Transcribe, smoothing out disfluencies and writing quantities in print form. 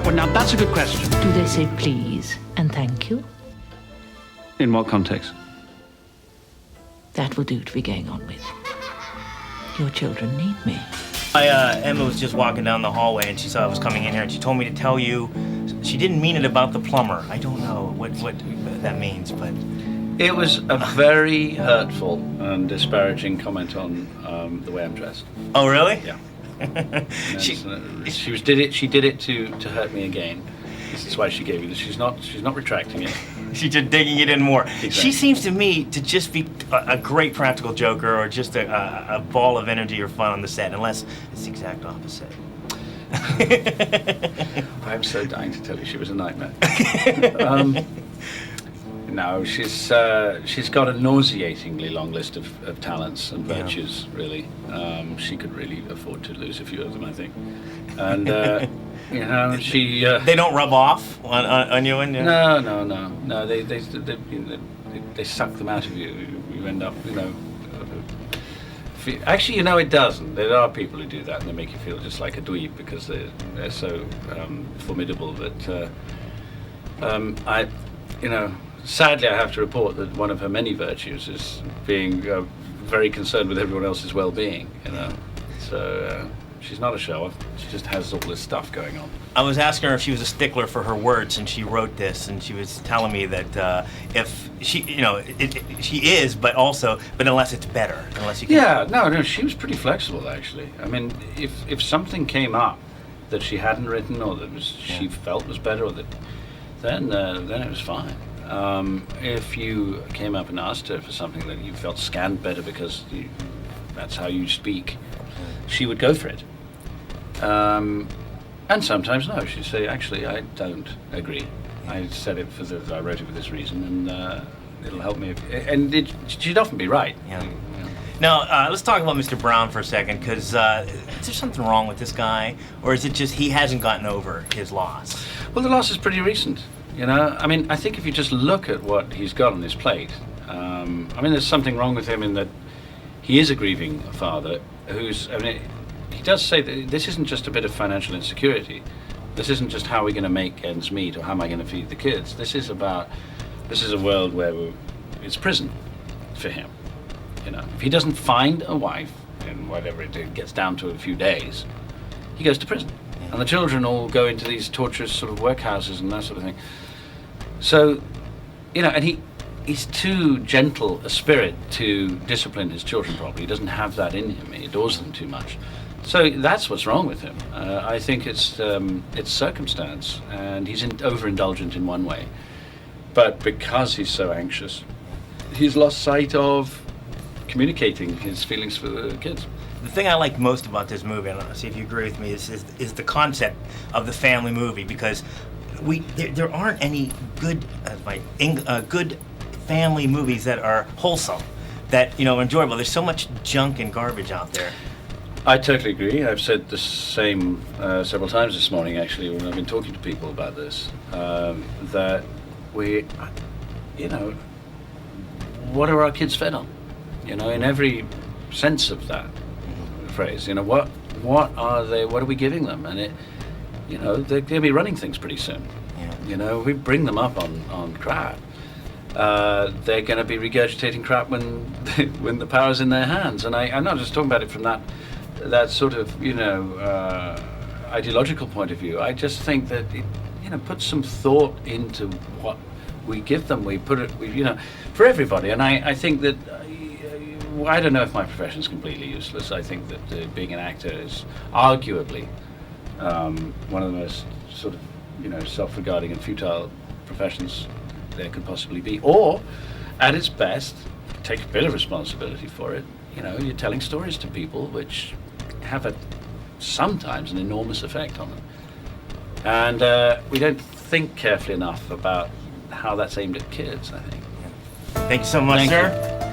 Well, now that's a good question. Do they say please and thank you? In what context? That will do to be going on with. Your children need me. Emma was just walking down the hallway and she saw I was coming in here and she told me to tell you she didn't mean it about the plumber. I don't know what that means, but... It was a very hurtful and disparaging comment on the way I'm dressed. Oh, really? Yeah. She did it to hurt me again. This is why she gave you this. She's not retracting it. She's just digging it in more. Exactly. She seems to me to just be a great practical joker or just a ball of energy or fun on the set, unless it's the exact opposite. I'm so dying to tell you she was a nightmare. No, she's got a nauseatingly long list of talents and virtues, really. She could really afford to lose a few of them, I think. And, you know, she... They don't rub off on you? And No, they suck them out of you. You end up, you know... Actually, you know, it doesn't. There are people who do that, and they make you feel just like a dweeb because they're so formidable that... you know... Sadly, I have to report that one of her many virtues is being very concerned with everyone else's well-being, you know. So she's not a show-off. She just has all this stuff going on. I was asking her if she was a stickler for her words, and she wrote this, and she was telling me that if she, you know, she is, but unless it's better, unless you can... Yeah, no, she was pretty flexible, actually. I mean, if something came up that she hadn't written or that she felt was better, or then it was fine. If you came up and asked her for something that you felt scanned better because that's how you speak, she would go for it. And sometimes no, she'd say, actually, I don't agree. I said it I wrote it for this reason, and it'll help me. She'd often be right. Yeah. Now, let's talk about Mr. Brown for a second, because is there something wrong with this guy, or is it just he hasn't gotten over his loss? Well, the loss is pretty recent. You know, I mean, I think if you just look at what he's got on his plate, I mean, there's something wrong with him in that he is a grieving father who's, I mean, he does say that this isn't just a bit of financial insecurity. This isn't just how we're going to make ends meet or how am I going to feed the kids. This is a world where it's prison for him. You know, if he doesn't find a wife, and whatever it gets down to a few days, he goes to prison. And the children all go into these torturous sort of workhouses and that sort of thing. So, you know, and he's too gentle a spirit to discipline his children properly. He doesn't have that in him. He adores them too much. So that's what's wrong with him. I think it's circumstance, and he's overindulgent in one way. But because he's so anxious, he's lost sight of communicating his feelings for the kids. The thing I like most about this movie, and I'll see if you agree with me, is the concept of the family movie, because there aren't any good good family movies that are wholesome, that, you know, enjoyable. There's so much junk and garbage out there. I totally agree. I've said the same several times this morning, actually, when I've been talking to people about this, that we, you know, what are our kids fed on? You know, in every sense of that phrase, you know, what are we giving them? And you know, they're going to be running things pretty soon. Yeah. You know, we bring them up on crap. They're going to be regurgitating crap when the power's in their hands. And I'm not just talking about it from that sort of, you know, ideological point of view. I just think that it, you know, put some thought into what we give them. We put it, you know, for everybody. And I think that. I don't know if my profession is completely useless. I think that being an actor is arguably one of the most sort of, you know, self-regarding and futile professions there could possibly be. Or, at its best, take a bit of responsibility for it. You know, you're telling stories to people which have sometimes an enormous effect on them. And we don't think carefully enough about how that's aimed at kids, I think. Thank you so much, Thank sir. you.